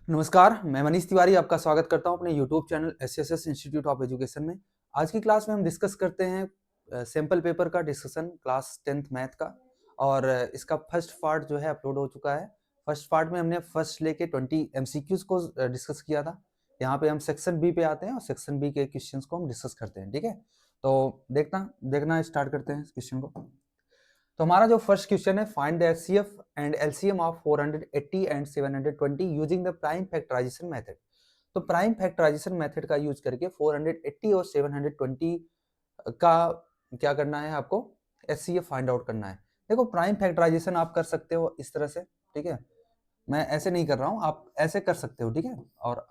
नमस्कार, मैं मनीष तिवारी आपका स्वागत करता हूं अपने YouTube channel SSS institute of education में। आज की क्लास में हम डिस्कस करते हैं सैम्पल पेपर का डिस्कशन क्लास 10th मैथ का। और इसका फर्स्ट पार्ट जो है अपलोड हो चुका है। फर्स्ट पार्ट में हमने फर्स्ट लेके 20 एमसीक्यूज को डिस्कस किया था। यहाँ पे हम सेक्शन बी पे आते हैं और सेक्शन बी के क्वेश्चंस को हम डिस्कस करते हैं। ठीक है, तो देखना स्टार्ट करते हैं इस क्वेश्चन को। तो हमारा जो फर्स्ट क्वेश्चन है, find the HCF and LCM of 480 and 720 using the prime factorization method. तो प्राइम फैक्टराइजेशन मेथड का यूज करके 480 और 720 का क्या करना है आपको, एचसीएफ फाइंड आउट करना है। देखो, प्राइम फैक्टराइजेशन आप कर सकते हो इस तरह से, ठीक है। मैं ऐसे नहीं कर रहा हूँ, आप ऐसे कर सकते हो, ठीक है। और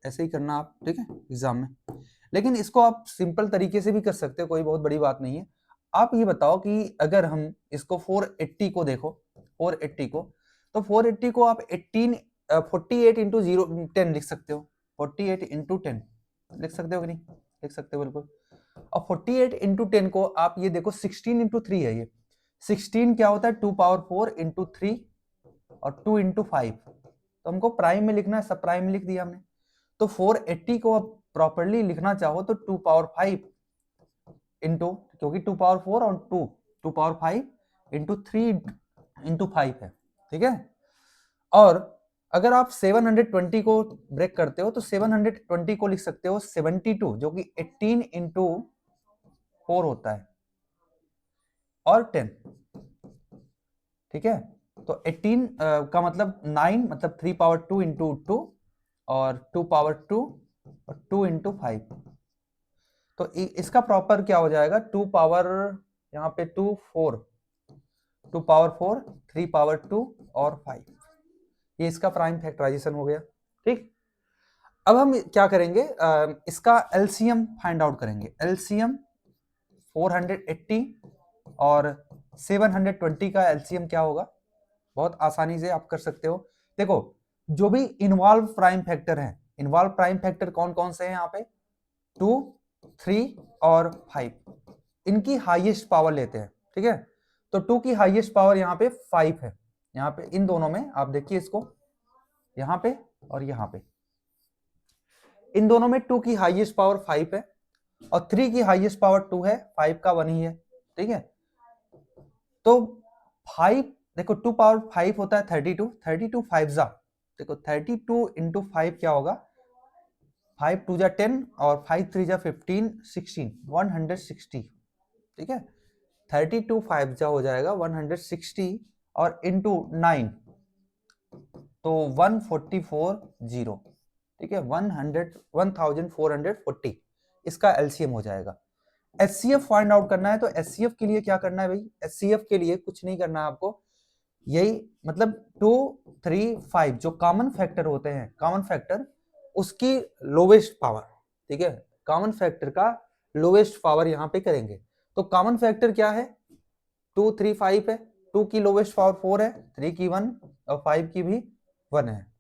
ऐसे ही करना आप, ठीक है, एग्जाम में। लेकिन इसको आप सिंपल तरीके से भी कर सकते हो, कोई बहुत बड़ी बात नहीं है। आप ये बताओ कि अगर हम इसको 480 को देखो, 480 को, तो 480 को आप 48 इंटू 10 लिख सकते हो। 48 इंटू 10 लिख सकते हो कि नहीं? लिख सकते हो बिल्कुल। और 48 इंटू 10 को आप ये देखो, 16 इंटू 3 है ये। 16 क्या होता है? 2 पावर 4 इंटू 3 और 2 इंटू 5। तो हमको प्राइम में लिखना है, सब प्राइम में लिख दिया हमने। तो 480 को आप प्रॉपरली लिखना चाहो तो 2 पावर 5 इंटू, क्योंकि 2 पावर 4 और 2 पावर 5 इंटू 3 इंटू 5 है, ठीक है। और अगर आप 720 को ब्रेक करते हो तो 720 को लिख सकते हो 72, जो कि 18 इंटू 4 होता है, और 10, ठीक है। तो 18 का मतलब 9, मतलब 3 पावर 2 इंटू 2 और 2 पावर 2 और 2 इंटू 5। तो इसका प्रॉपर क्या हो जाएगा? 2 पावर, यहाँ पे 2 4, 2 पावर 4, 3 पावर 2 और 5। ये इसका प्राइम फैक्टराइजेशन हो गया, ठीक। अब हम क्या करेंगे, इसका एलसीएम फाइंड आउट करेंगे। एलसीएम 480 और 720 का एलसीएम क्या होगा? बहुत आसानी से आप कर सकते हो। देखो, जो भी इन्वॉल्व प्राइम फैक्टर है, इन्वॉल्व प्राइम फैक्टर कौन कौन से हैं यहाँ पे? 2, 3 और 5। इनकी हाईएस्ट पावर लेते हैं, ठीक है। तो 2 की हाईएस्ट पावर यहाँ पे 5 है। यहाँ पे इन दोनों में आप देखिए इसको, यहाँ पे और यहाँ पे, इन दोनों में 2 की हाईएस्ट पावर 5 है और 3 की हाईएस्ट पावर 2 है, 5 का 1 ही है, ठीक है। तो 5, देखो 2 पावर 5 होता है 32, 32 5 जा, देखो 32 इंटू 5 क्या होगा? 5 2 जा 10 और 5 3 जा 15, 16, 160, ठीक है। 32 5 जा हो जाएगा 160 और इंटू 9 तो 144 0, ठीक है। 1440 इसका एलसीएम हो जाएगा। एचसीएफ फाइंड आउट करना है, तो एचसीएफ के लिए क्या करना है भाई? एचसीएफ के लिए कुछ नहीं करना है आपको, यही मतलब 2 3 5 जो कॉमन फैक्टर होते हैं, कॉमन फैक्टर उसकी लोवेस्ट पावर, ठीक है। कॉमन फैक्टर का लोवेस्ट पावर यहां पे करेंगे। तो कॉमन फैक्टर क्या है? 2 3 5 है, 2 की लोवेस्ट पावर 4 है, 3 की 1 और 5 की भी 1 है।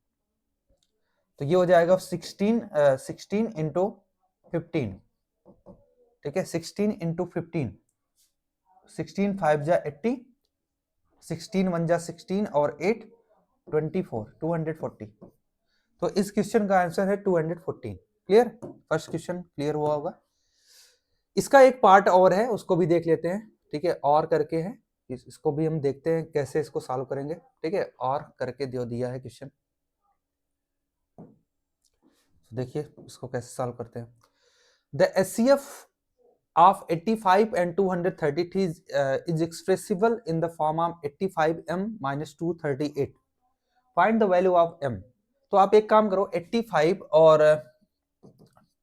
तो ये हो जाएगा 16 इंटू 15, ठीक है। 16 इंटू 15, 16 5 जा 80, 16 1 जा 16 और 8 24, 240। तो इस क्वेश्चन का आंसर है 214। क्लियर? फर्स्ट क्वेश्चन क्लियर हुआ होगा। इसका एक पार्ट और है, उसको भी देख लेते हैं, ठीक है। और करके है, इसको भी हम देखते हैं कैसे इसको सॉल्व करेंगे, ठीक है। और करके दिया है क्वेश्चन, देखिए इसको कैसे सॉल्व करते हैं। The HCF of 85 and 233 is expressible in the form of 85m minus 238. Find the value of m. तो आप एक काम करो, 85 और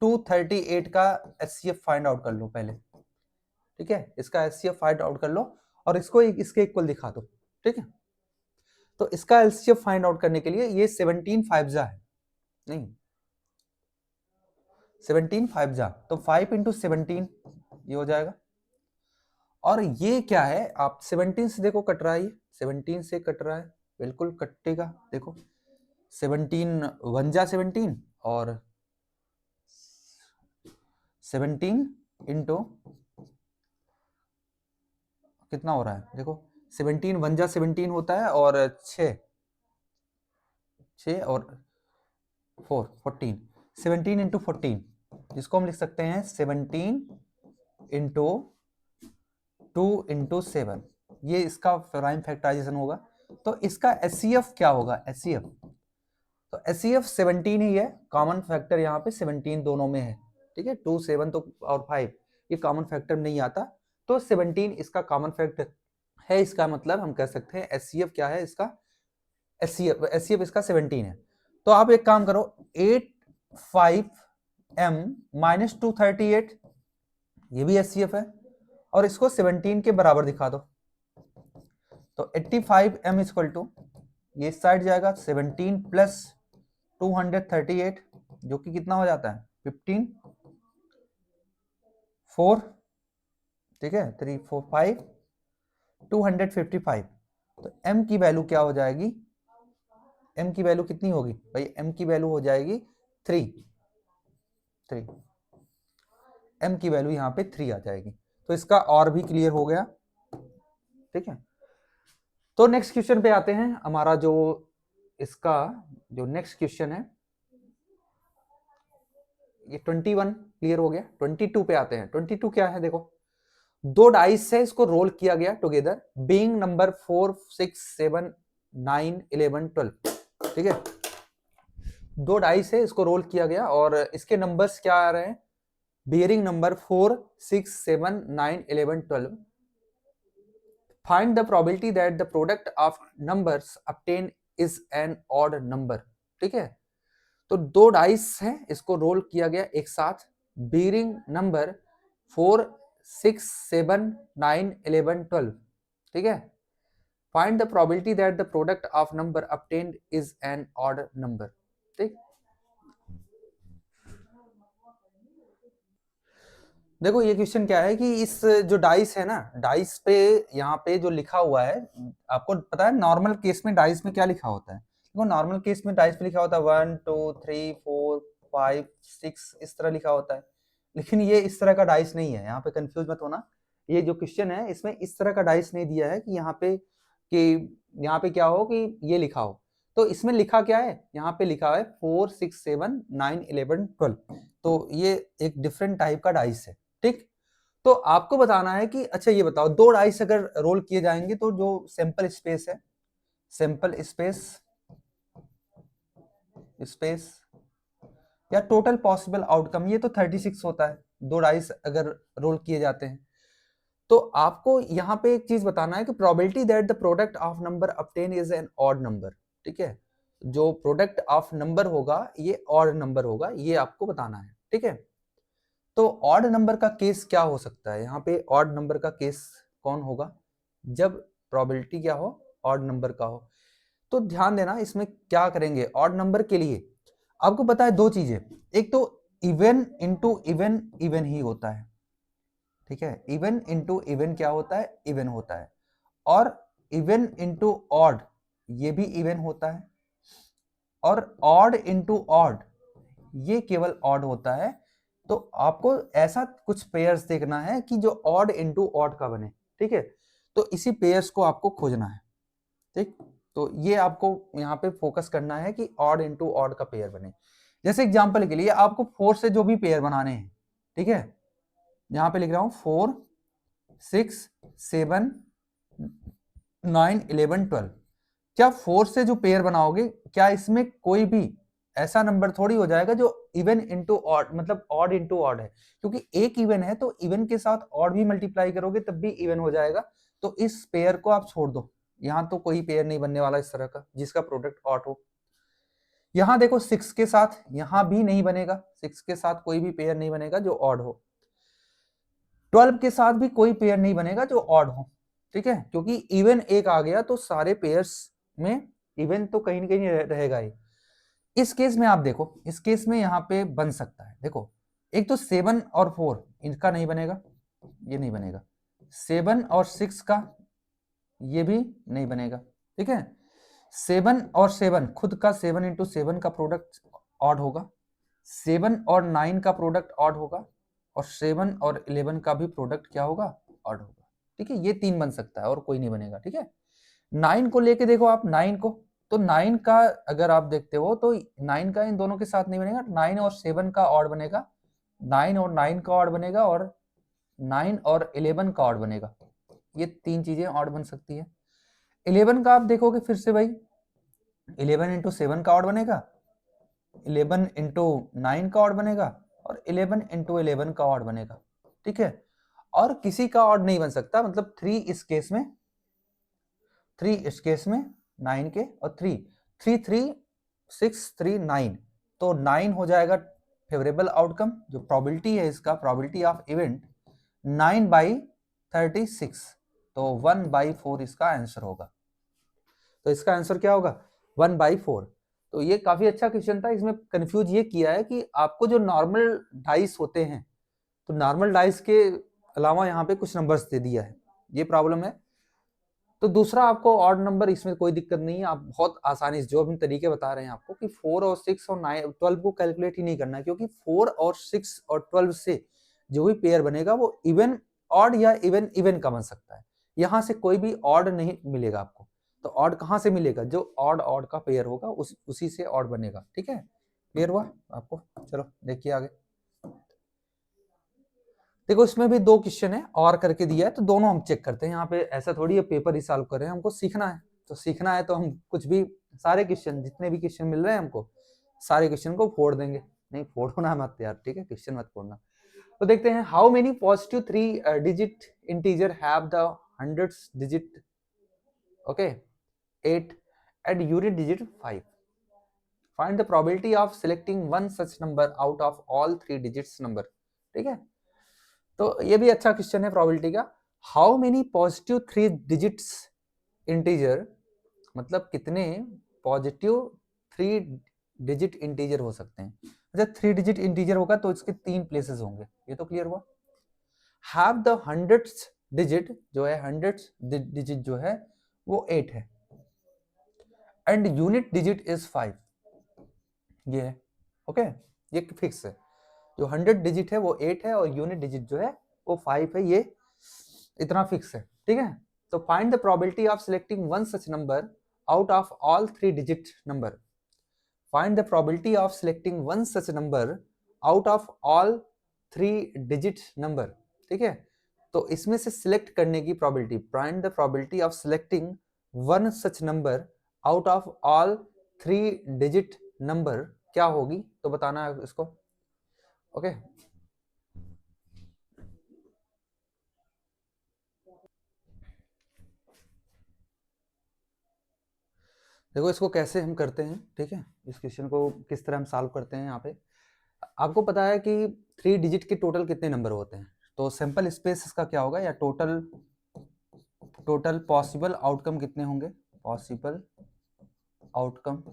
238 का एचसीएफ फाइंड आउट कर लो पहले, ठीक है। इसका एचसीएफ फाइंड आउट कर लो और इसको इसके इक्वल दिखा दो, ठीक है। तो इसका एचसीएफ फाइंड आउट करने के लिए ये 17 5 जा है, नहीं 17 5 जा, तो 5 इंटू 17 ये हो जाएगा। और ये क्या है? आप 17 से देखो कट रहा है, ये 17 से कट रहा है, बिल्कुल कटेगा। देखो 17 1 जा 17 और 17 इंटू कितना हो रहा है? देखो 17 1 जा 17 होता है और 6 और 4 14 17 इंटू 14, जिसको हम लिख सकते हैं 17 इंटू 2 इंटू 7, ये इसका प्राइम फैक्टराइजेशन होगा। तो इसका एचसीएफ क्या होगा? एचसीएफ, तो एचसीएफ 17 ही है, कॉमन फैक्टर यहाँ पे 17 दोनों में है, ठीक है। 2 7 तो और 5 ये कॉमन फैक्टर नहीं आता, तो 17 इसका कॉमन फैक्टर है। इसका मतलब हम कह सकते हैं एचसीएफ क्या है इसका? एचसीएफ इसका 17 है। तो आप एक काम करो, 85m माइनस 238, ये भी एचसीएफ है, और इसको 17 के बराबर दिखा दो। तो 85m इक्वल टू, ये इस साइड जाएगा 17 प्लस 238, जो कि कितना हो जाता है 15 4, ठीक है, 3 4 5 255। तो m की वैल्यू क्या हो जाएगी? m की वैल्यू कितनी होगी भाई? m की वैल्यू हो जाएगी 3 m की वैल्यू यहाँ पे 3 आ जाएगी। तो इसका और भी क्लियर हो गया, ठीक है। तो नेक्स्ट क्वेश्चन पे आते हैं। हमारा जो इसका जो नेक्स्ट क्वेश्चन है, ये 21 क्लियर हो गया। 22 पे आते हैं। 22 क्या है? देखो, दो डाइस है, इसको रोल किया गया टुगेदर, बीइंग नंबर 4 6 7 9 11 12, ठीक है। दो डाइस है, इसको रोल किया गया और इसके नंबर्स क्या आ रहे हैं? Bearing number 4 6 7 9 11 12। Find the probability that the product of numbers obtained is an odd number, ठीक है। तो दो डाइस है, इसको रोल किया गया एक साथ, बियरिंग नंबर 4 6 7 9 11 12, ठीक है। Find the probability that the product of number obtained is an odd number, ठीक। देखो ये क्वेश्चन क्या है कि इस जो डाइस है ना, डाइस पे यहाँ पे जो लिखा हुआ है, आपको पता है नॉर्मल केस में डाइस में क्या लिखा होता है? देखो नॉर्मल केस में डाइस पे लिखा होता है 1 2 3 4 5 6, इस तरह लिखा होता है। लेकिन ये इस तरह का डाइस नहीं है, यहाँ पे कंफ्यूज मत होना। ये जो क्वेश्चन है इसमें इस तरह का डाइस नहीं दिया है कि यहाँ पे क्या हो कि ये लिखा हो। तो इसमें लिखा क्या है? यहाँ पे लिखा है 4 6 7 9 11 12। तो ये एक डिफरेंट टाइप का डाइस है, ठीक। तो आपको बताना है कि अच्छा ये बताओ, दो डाइस अगर रोल किए जाएंगे तो जो सैंपल स्पेस है, सैंपल स्पेस स्पेस या टोटल पॉसिबल आउटकम, ये तो 36 होता है दो डाइस अगर रोल किए जाते हैं। तो आपको यहाँ पे एक चीज बताना है कि probability that the product of number obtain is an odd number, ठीक है। जो प्रोडक्ट ऑफ नंबर होगा ये ऑड नंबर होगा, ये आपको बताना है, ठीक है। तो ऑड नंबर का केस क्या हो सकता है? यहाँ पे ऑड नंबर का केस कौन होगा? जब प्रोबेबिलिटी क्या हो? ऑड नंबर का हो। तो ध्यान देना, इसमें क्या करेंगे ऑड नंबर के लिए, आपको पता है दो चीजें, एक तो even into even, even he होता है, ठीक है। इवन इंटू इवन क्या होता है? इवन होता है। और इवन इंटू ऑड, ये भी इवन होता है। और ऑड इंटू ऑड, ये केवल ऑड होता है। तो आपको ऐसा कुछ पेयर्स देखना है कि जो ऑड इंटू ऑड का बने, ठीक है। तो इसी पेयर्स को आपको खोजना है, ठीक। तो ये आपको यहाँ पे फोकस करना है कि ऑड इंटू ऑड का पेयर बने। जैसे एग्जांपल के लिए आपको 4 से जो भी पेयर बनाने हैं, ठीक है, यहाँ पे लिख रहा हूं 4 6 7 9 11 12। क्या 4 से जो पेयर बनाओगे, क्या इसमें कोई भी ऐसा नंबर थोड़ी हो जाएगा जो इवन इंटू ऑड, मतलब ऑड इंटू ऑड है? क्योंकि एक इवन है तो इवन के साथ ऑड भी मल्टीप्लाई करोगे तब भी इवन हो जाएगा। तो इस पेयर को आप छोड़ दो, यहाँ तो कोई पेयर नहीं बनने वाला इस तरह का जिसका प्रोडक्ट ऑड हो। यहाँ देखो 6 के साथ यहाँ भी नहीं बनेगा, 6 के साथ कोई भी पेयर नहीं बनेगा जो ऑड हो। 12 के साथ भी कोई पेयर नहीं बनेगा जो ऑड हो, ठीक है। क्योंकि इवन एक आ गया तो सारे पेयर्स में इवन तो कहीं ना कहीं रहेगा ही। इस केस में आप देखो, इस केस में यहाँ पे बन सकता है, देखो एक तो 7 और 4 इनका नहीं बनेगा, ये नहीं बनेगा। 7 और 6 का ये भी नहीं बनेगा, ठीक है। 7 और 7 खुद का 7 इंटू 7 का प्रोडक्ट ऑड होगा, 7 और 9 का प्रोडक्ट ऑड होगा, और 7 और 11 का भी प्रोडक्ट क्या होगा? ऑड होगा, ठीक है। ये तीन बन सकता है और कोई नहीं बनेगा, ठीक है। 9 को लेके देखो आप, 9 को तो 9 का अगर आप देखते हो तो 9 का इन दोनों के साथ नहीं बनेगा, 9 और 7 का ऑड बनेगा, 9 और 9 का ऑड बनेगा, और 9 और 11 का ऑड बनेगा। ये तीन चीजें ऑड बन सकती है। 11 का आप देखोगे फिर से भाई 11 इंटू 7 का ऑड बनेगा, 11 इंटू 9 का ऑड बनेगा, और 11 इंटू 11 का ऑड बनेगा। ठीक है, और किसी का ऑड नहीं बन सकता, मतलब 3 इस केस में, 3 इस केस में 9 के, और 3 3 3 6 3 9, तो 9 हो जाएगा फेवरेबल आउटकम। जो प्रोबेबिलिटी है इसका, प्रोबेबिलिटी ऑफ इवेंट 9/36, तो 1/4 इसका आंसर होगा। तो इसका आंसर क्या होगा 1/4। तो ये काफी अच्छा क्वेश्चन था। इसमें कंफ्यूज ये किया है कि आपको जो नॉर्मल डाइस होते हैं, तो नॉर्मल डाइस के अलावा यहाँ पे कुछ नंबर्स दे दिया है, ये प्रॉब्लम है। तो दूसरा आपको ऑड नंबर, इसमें कोई दिक्कत नहीं है, आप बहुत आसानी से जो हम तरीके बता रहे हैं आपको कि 4 और 6 और 9 12 को कैलकुलेट ही नहीं करना है, क्योंकि 4 और 6 और 12 से जो भी पेयर बनेगा वो इवन ऑड या इवन इवन का बन सकता है। यहाँ से कोई भी ऑड नहीं मिलेगा आपको। तो ऑड कहाँ से मिलेगा, जो ऑड ऑड का पेयर होगा उसी से ऑड बनेगा। ठीक है, क्लियर हुआ आपको? चलो देखिए आगे। देखो इसमें भी 2 क्वेश्चन है और करके दिया है, तो दोनों हम चेक करते हैं। यहाँ पे ऐसा थोड़ी है पेपर ही सॉल्व कर रहे हैं, हमको सीखना है। तो सीखना है तो हम कुछ भी, सारे क्वेश्चन जितने भी क्वेश्चन मिल रहे हैं हमको, सारे क्वेश्चन को फोड़ देंगे। नहीं फोड़ना मत यार, ठीक है, क्वेश्चन मत फोड़ना। तो देखते हैं, how many positive 3 digit integer have the hundreds digit, okay, 8 and unit digit 5. Find the probability of selecting one such number out of all 3 digits number. ठीक है, तो ये भी अच्छा क्वेश्चन है प्रोबेबिलिटी का। How many positive 3 digits integer, मतलब कितने पॉजिटिव 3 डिजिट इंटीजर हो सकते हैं। जब 3 डिजिट इंटीजर होगा तो इसके 3 प्लेसेस होंगे, ये तो क्लियर हुआ। हैव द हंड्रेड्स डिजिट, जो है हंड्रेड्स डिजिट जो है वो 8 है, एंड यूनिट डिजिट इज 5, ये है। ओके, ये फिक्स है। जो 100 डिजिट है वो 8 है, और यूनिट डिजिट जो है वो 5 है, ये इतना फिक्स है। ठीक है, तो find the probability of selecting one such number out of all 3 digit number. Find the probability of selecting one such number out of all 3 digit number. ठीक है, तो इसमें से सिलेक्ट करने की probability, find the probability of selecting one such number out of all 3 digit number क्या होगी, तो बताना है इसको। ओके, देखो इसको कैसे हम करते हैं। ठीक है, इस क्वेश्चन को किस तरह हम सॉल्व करते हैं। यहाँ पे आपको पता है कि 3 डिजिट के टोटल कितने नंबर होते हैं, तो सैंपल स्पेस इसका क्या होगा, या टोटल पॉसिबल आउटकम कितने होंगे, पॉसिबल आउटकम।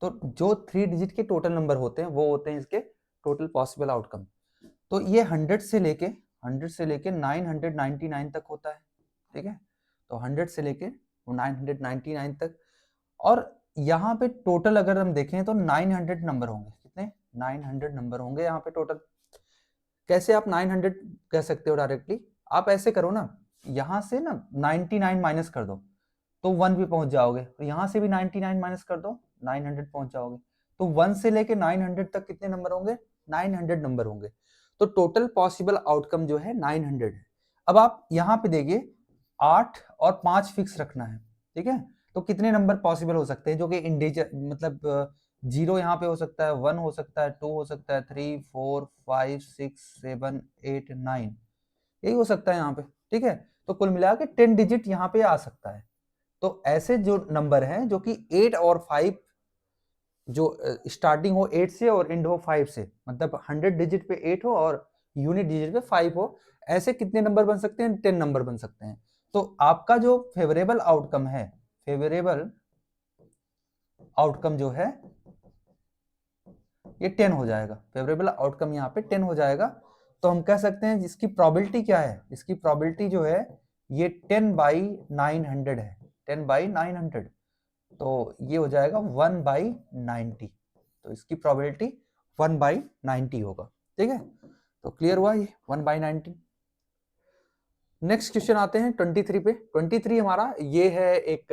तो जो 3 डिजिट के टोटल नंबर होते हैं वो होते हैं इसके टोटल पॉसिबल आउटकम। तो ये 100 से लेके 999 तक होता है। ठीक है, तो 100 से लेके 999 तक, और यहाँ पे टोटल अगर हम देखें तो 900 नंबर होंगे। कितने, 900 नंबर होंगे यहाँ पे टोटल। कैसे आप 900 कह सकते हो डायरेक्टली, आप ऐसे करो ना, यहाँ से ना 99 माइनस कर दो तो 1 भी पहुंच जाओगे, तो यहाँ से भी 99 माइनस कर दो 900 पहुंच जाओगे। तो 1 से लेके 900 तक कितने नंबर होंगे, 900 नंबर होंगे। तो टोटल पॉसिबल आउटकम जो है 900 है। अब आप यहाँ पे देखिए 8 और 5 फिक्स रखना है। ठीक है, तो कितने नंबर पॉसिबल हो सकते हैं जो कि इंटीजर, मतलब 0 यहाँ पे हो सकता है, 1 हो सकता है, 2 हो सकता है, 3 4 5 6 7 8 9, यही हो सकता है यहाँ पे। ठीक है, तो कुल मिला के 10 डिजिट यहाँ पे आ सकता है। तो ऐसे जो नंबर हैं जो कि 8 और 5, जो स्टार्टिंग हो 8 से और एंड हो 5 से, मतलब 100 डिजिट पे 8 हो और यूनिट डिजिट पे 5 हो, ऐसे कितने नंबर बन सकते हैं, 10 नंबर बन सकते हैं। तो आपका जो फेवरेबल आउटकम है, फेवरेबल आउटकम जो है ये 10 हो जाएगा। फेवरेबल आउटकम यहाँ पे 10 हो जाएगा। तो हम कह सकते हैं जिसकी प्रोबेबिलिटी क्या है, इसकी प्रोबेबिलिटी जो है ये 10/900 है, 10/900। तो ये हो जाएगा 1/90। तो इसकी प्रोबेबिलिटी 1/90 होगा। ठीक है, तो क्लियर हुआ ये 1/90। नेक्स्ट क्वेश्चन आते हैं 23 पे। 23 हमारा ये है एक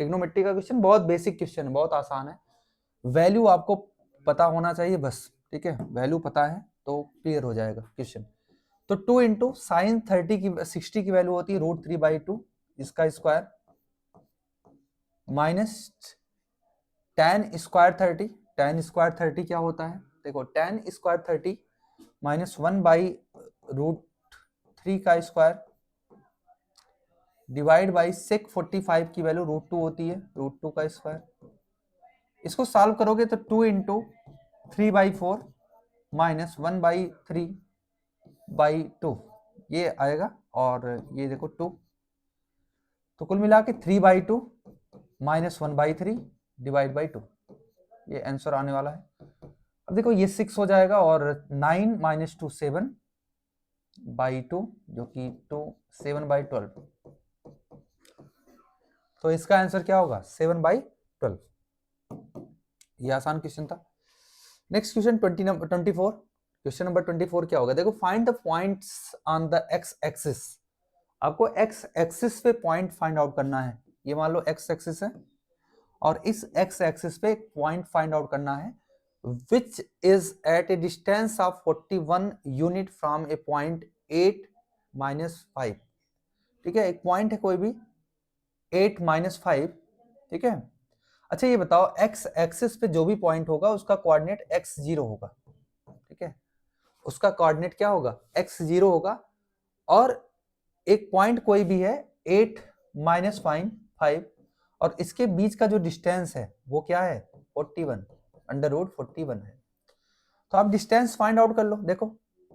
ट्रिग्नोमेट्री का क्वेश्चन बहुत बेसिक क्वेश्चन है, बहुत आसान है। वैल्यू आपको पता होना चाहिए बस, ठीक है, वैल्यू पता है तो क्लियर हो जाएगा क्वेश्चन। तो 2 इंटू साइन 60 की वैल्यू होती है √3/2 इसका square minus tan square 30। tan square 30 क्या होता है, देखो tan स्क्वायर 30 माइनस 1/√3 का स्क्वायर डिवाइड बाई सेक 45 की वैल्यू √2 होती है, √2 का स्क्वायर। इसको सॉल्व करोगे तो 2 इंटू 3/4 माइनस 1/3/2 ये आएगा, और ये देखो 2, तो कुल मिला के 3/2 माइनस 1/3 डिवाइड बाई 2, ये आंसर आने वाला है। अब देखो ये 6 हो जाएगा, और 9 माइनस 2 7/2 जो कि 2 7/12, तो इसका आंसर क्या होगा 7/12। ये आसान क्वेश्चन था। नेक्स्ट क्वेश्चन 24, क्वेश्चन नंबर 24 क्या होगा, देखो find the points on the x axis. आपको एक्स एक्सिस पे पॉइंट फाइंड आउट करना है। ये मान लो एक्स एक्सिस है और इस एक्स एक्सिस पे एक पॉइंट फाइंड आउट करना है which is at a distance of 41 unit from A point 8 - 5। ठीक है, एक पॉइंट है कोई भी 8 - 5, ठीक है। अच्छा ये बताओ एक्स एक्सिस पे जो भी पॉइंट होगा उसका कोऑर्डिनेट x0 होगा, ठीक है, उसका कोऑर्डिनेट क्या होगा x0 होगा, और एक पॉइंट कोई भी है 8 - 5 और इसके बीच का जो डिस्टेंस है वो क्या है 41 √41 है। तो आप डिस्टेंस फाइंड आउट कर लो। देखो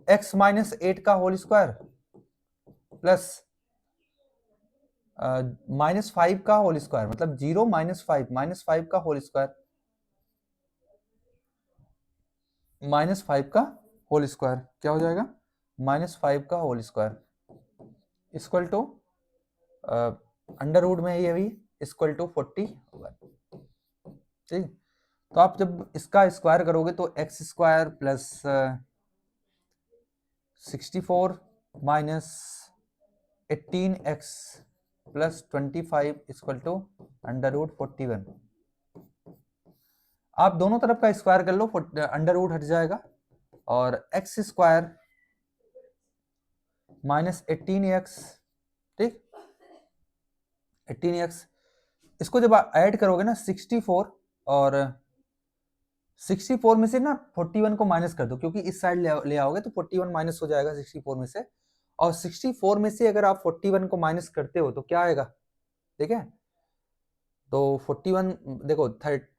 x - 8 का होल स्क्वायर प्लस -5 का होल स्क्वायर, मतलब 0 - 5 का होल स्क्वायर -5 का होल स्क्वायर क्या हो जाएगा -5 का whole square equal to under root में ये भी इक्वल टू 40 होगा, ठीक। तो आप जब इसका स्क्वायर करोगे तो x square plus 64 minus 18x plus 25 equal to √41। आप दोनों तरफ का स्क्वायर कर लो, अंडर रूट हट जाएगा, और एक्स स्क्वायर माइनस 18x, ठीक 18x, इसको जब आप ऐड करोगे ना 64 और 64 में से ना 41 को माइनस कर दो, क्योंकि इस साइड ले आओगे तो 41 माइनस हो जाएगा 64 में से, और 64 में से अगर आप 41 को माइनस करते हो तो क्या आएगा, ठीक है। तो 41 देखो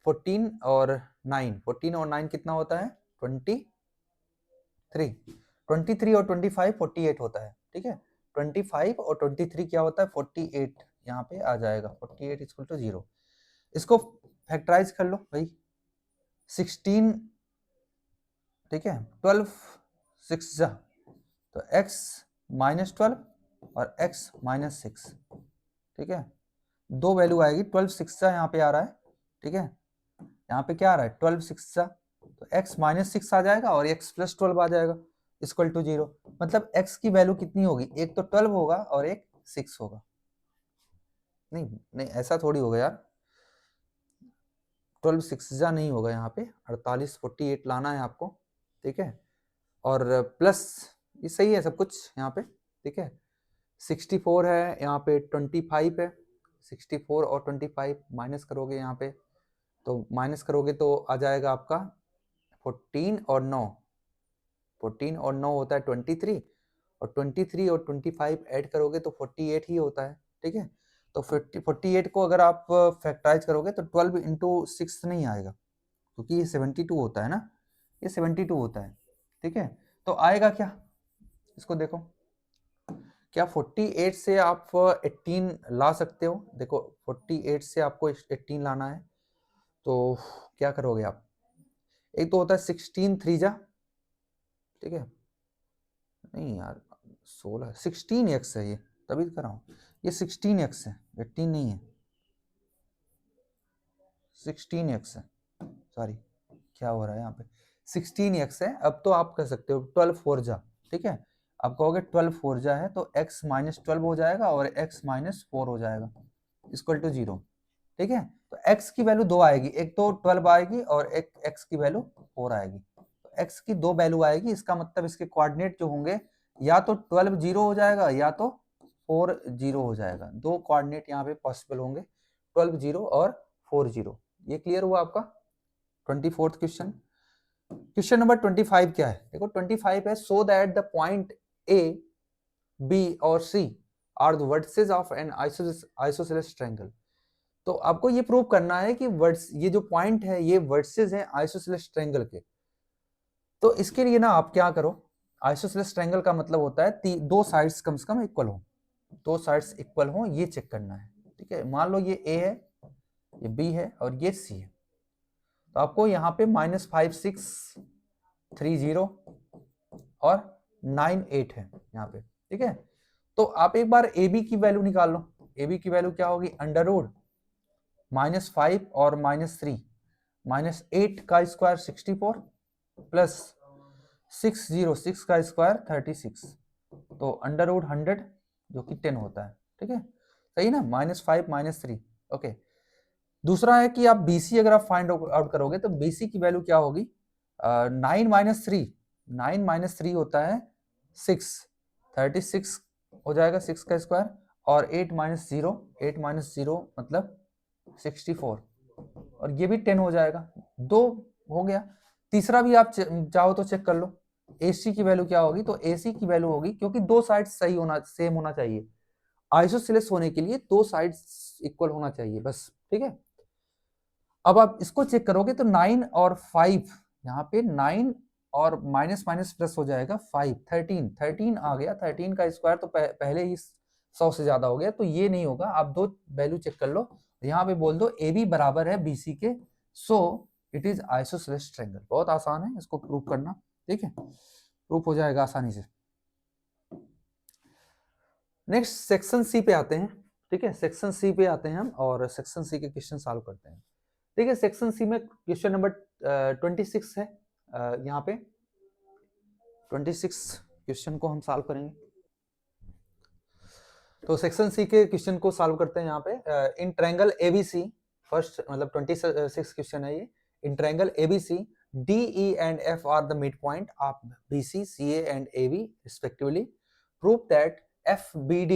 14 और 9 कितना होता है 23, 23 और 25 48 होता है, ठीक है। 25 और 23 क्या होता है 48, यहाँ पे आ जाएगा 48 इक्वल टू 0। इसको फैक्टराइज कर लो भाई, 16, ठीक है, 12 6 जा तो x - 12 और x - 6, ठीक है, दो वैल्यू आएगी, 12 6 जा यहाँ पे आ रहा है, ठीक है, यहाँ पे क्या आ रहा है 12 6 जा, तो x - 6 आ जाएगा और x + 12 आ जाएगा इक्वल टू 0। मतलब x की वैल्यू कितनी होगी, एक तो 12 होगा और एक 6 होगा। नहीं नहीं ऐसा थोड़ी होगा यार, 12 6 जा नहीं होगा, यहाँ पे 48 48 लाना है आपको, ठीक है, और प्लस ये सही है सब कुछ यहाँ पे, ठीक है। 64 है यहाँ पे, 25 है, 64 और 25 माइनस करोगे यहाँ पे, तो माइनस करोगे तो आ जाएगा आपका 14 और 9, 14 और 9 होता है 23, और 23 और 25 ऐड करोगे तो 48 ही होता है, ठीक है। तो 48 को अगर आप फैक्टराइज करोगे तो 12 इंटू 6 नहीं आएगा, क्योंकि ये 72 होता है ना, ये 72 होता है, ठीक है। तो आएगा क्या, इसको देखो, क्या 48 से आप 18 ला सकते हो, देखो 48 से आपको 18 लाना है, तो क्या करोगे आप, एक तो होता है 16 3 जा, ठीक है, नहीं यार 16 16x है ये, तभी कर रहा हूँ, ये 16x है 18 नहीं है, 16x है, सॉरी क्या हो रहा है यहाँ पे 16x है। अब तो आप कर सकते हो 12 4 जा, ठीक है, आप कहोगे 12 4 है तो x - 12 हो जाएगा और x - 4 हो जाएगा इक्वल टू 0, ठीक है। तो x की वैल्यू 2 आएगी, एक तो 12 आएगी और एक x की वैल्यू 4 आएगी। तो x की 2 वैल्यू आएगी, इसका मतलब इसके कोऑर्डिनेट जो होंगे या तो 12 0 हो जाएगा या तो 4 0 हो जाएगा। दो कोऑर्डिनेट यहाँ पे पॉसिबल होंगे, 12 0 और 4 0। ये क्लियर हुआ आपका 24th क्वेश्चन। क्वेश्चन नंबर 25 क्या है? देखो 25 है, so that the point A B और C are the vertices of an isosceles triangle. तो आपको ये प्रूव करना है कि ये जो पॉइंट है ये वर्टिसेस हैं आइसोसेलेस ट्रायंगल के। तो इसके लिए ना आप क्या करो, आइसोसेलेस ट्रायंगल का मतलब होता है दो साइड्स कम से कम इक्वल हो, दो साइड्स इक्वल हो, ये चेक करना है। ठीक है, मान लो ये ए है, ये बी है और ये सी है। तो आपको यहाँ पे -5 6 3 0 और 9 8 है यहाँ पे। ठीक है, तो आप एक बार ए बी की वैल्यू निकाल लो। ए बी की वैल्यू क्या होगी? अंडर-रूट -5 और -3 -8 का स्क्वायर 64 प्लस 606 का स्क्वायर 36, तो अंडर-रूट 100 जो कि 10 होता है। ठीक है, सही ना, -5 -3। ओके, दूसरा है कि आप BC अगर आप फाइंड आउट करोगे तो BC की वैल्यू क्या होगी? 9 3 होता है 6, 36 हो जाएगा 6 का स्क्वायर, और 8 0 मतलब 64, और ये भी 10 हो जाएगा। दो हो गया। तीसरा भी आप चाहो तो चेक कर लो, AC की वैल्यू क्या होगी? तो AC की वैल्यू होगी, क्योंकि दो साइड सही होना, सेम होना चाहिए, आइसोसेलेस होने के लिए दो साइड्स इक्वल होना चाहिए बस। ठीक है, अब आप इसको चेक करोगे तो 9 और 5, यहाँ पे 9 और माइनस माइनस प्लस हो जाएगा 5, 13 आ गया। 13 का स्क्वायर तो पहले ही 100 से ज्यादा हो गया, तो ये नहीं होगा। आप दो वैल्यू चेक कर लो, यहाँ पे बोल दो ए बी बराबर है BC के, so it is isosceles triangle. बहुत आसान है इसको प्रूव करना। ठीक है, प्रूफ हो जाएगा आसानी से। नेक्स्ट सेक्शन सी पे आते हैं। ठीक है, सेक्शन सी पे आते हैं हम और सेक्शन सी के क्वेश्चन सॉल्व करते हैं। ठीक है, सेक्शन सी में क्वेश्चन नंबर 26 है। यहाँ पे 26 क्वेश्चन को हम सॉल्व करेंगे। तो सेक्शन सी के क्वेश्चन को सॉल्व करते हैं यहाँ पे। इन ट्रायंगल ABC, फर्स्ट मतलब 26 क्वेश्चन है ये। In triangle ABC DE and F are the midpoint of BC, CA and AB respectively. Prove that FBD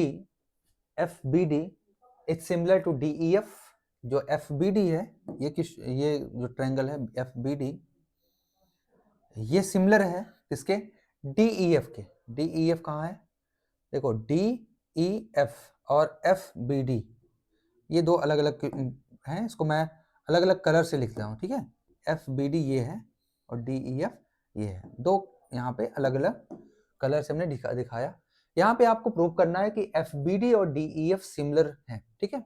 is similar to DEF। जो FBD है, ये जो ट्रायंगल है FBD, ये सिमिलर है किसके? DEF के। DEF कहाँ है? देखो DEF और FBD ये दो अलग अलग हैं, इसको मैं अलग अलग कलर से लिखता हूँ। ठीक है, FBD ये है और DEF ये है, दो यहाँ पे अलग अलग कलर से हमने दिखाया। यहाँ पे आपको प्रूव करना है कि FBD और DEF सिमिलर हैं। ठीक है,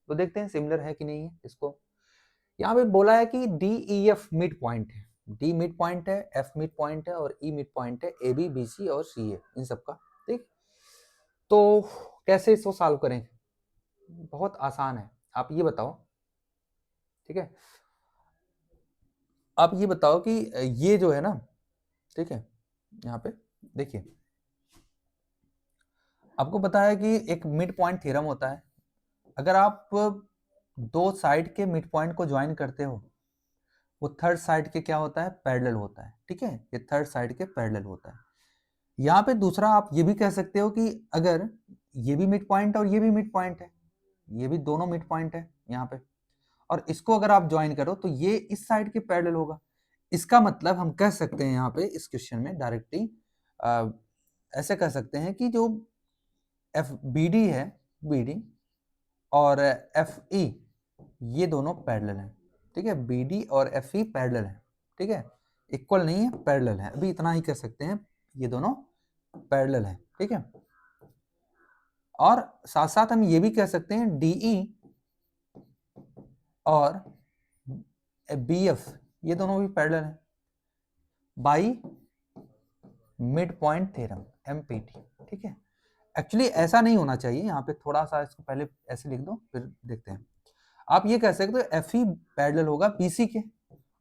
तो देखते हैं सिमिलर है कि नहीं है। इसको यहाँ पे बोला है कि DEF मिड पॉइंट है, D मिड पॉइंट है, F मिड पॉइंट है और E मिड पॉइंट है AB BC और CA इन सबका। ठीक, तो कैसे इसको सॉल्व करें? बहुत आसान है, आप ये बताओ। ठीक है, आप ये बताओ कि ये जो है ना, ठीक है, यहाँ पे देखिए, आपको पता है कि एक मिड पॉइंट थ्योरम होता है। अगर आप दो साइड के मिड पॉइंट को ज्वाइन करते हो, वो थर्ड साइड के क्या होता है? पैरेलल होता है। ठीक है, ये थर्ड साइड के पैरेलल होता है। यहाँ पे दूसरा आप ये भी कह सकते हो कि अगर ये भी मिड पॉइंट और ये भी मिड पॉइंट है, ये भी दोनों मिड पॉइंट है यहाँ पे, और इसको अगर आप ज्वाइन करो तो ये इस साइड के पैरेलल होगा। इसका मतलब हम कह सकते हैं यहाँ पे इस क्वेश्चन में डायरेक्टली ऐसे कह सकते हैं कि जो FBD है, BD और FE ये दोनों पैरेलल हैं। ठीक है, BD और FE पैरेलल हैं। ठीक है, इक्वल नहीं है, पैरेलल है। अभी इतना ही कह सकते हैं, ये दोनों पैरेलल हैं। ठीक है, और साथ साथ हम ये भी कह सकते हैं DE और BF ये दोनों भी पैरेलल हैं by mid point theorem MPT। ठीक है, एक्चुअली ऐसा नहीं होना चाहिए, यहाँ पे थोड़ा सा इसको पहले ऐसे लिख दो फिर देखते हैं। आप ये कह सकते हो FE पैरेलल होगा BC के